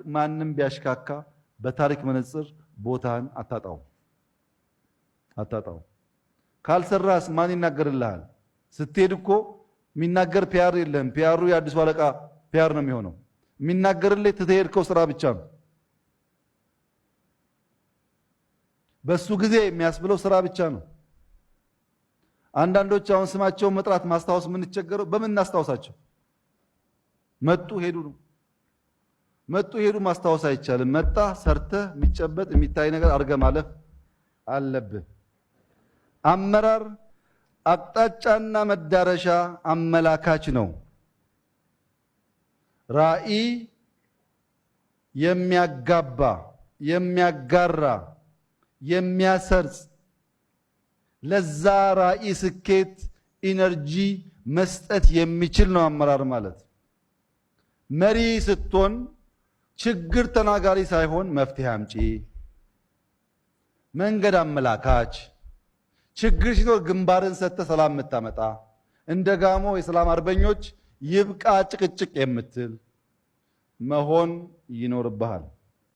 ማንም ቢያሽካካ በታሪክ መነጽር ቦታን አታጣው። ካልሰራስ ማን ይናገርልሃል? ስትሄድ እኮ የሚናገር ፒአር የለም። ፒአሩ የአዲሱ አለቃ ፒአር ነው የሚሆነው። የሚናገርልህ ትተሄድከው ስራ ብቻ ነው። በሱ ጊዜ የሚያስብለው ስራ ብቻ ነው። አንዳንዶች አሁን ስማቸውን መጥራት ማስታወስ የምንቸገረው በምን እናስታውሳቸው? መጡ ሄዱ ነው። መጡ ሄዱ ማስታወስ አይቻልም። መጣ ሰርተህ የሚጨበጥ የሚታይ ነገር አድርገህ ማለፍ አለብህ። አመራር አቅጣጫና መዳረሻ አመላካች ነው። ራዕይ የሚያጋባ፣ የሚያጋራ፣ የሚያሰርጽ ለዛ ራዕይ ስኬት ኢነርጂ መስጠት የሚችል ነው አመራር ማለት። መሪ ስትሆን ችግር ተናጋሪ ሳይሆን መፍትሄ አምጪ፣ መንገድ አመላካች፣ ችግር ሲኖር ግንባርን ሰጥተህ ሰላም የምታመጣ፣ እንደ ጋሞ የሰላም አርበኞች ይብቃ ጭቅጭቅ የምትል መሆን ይኖርብሃል።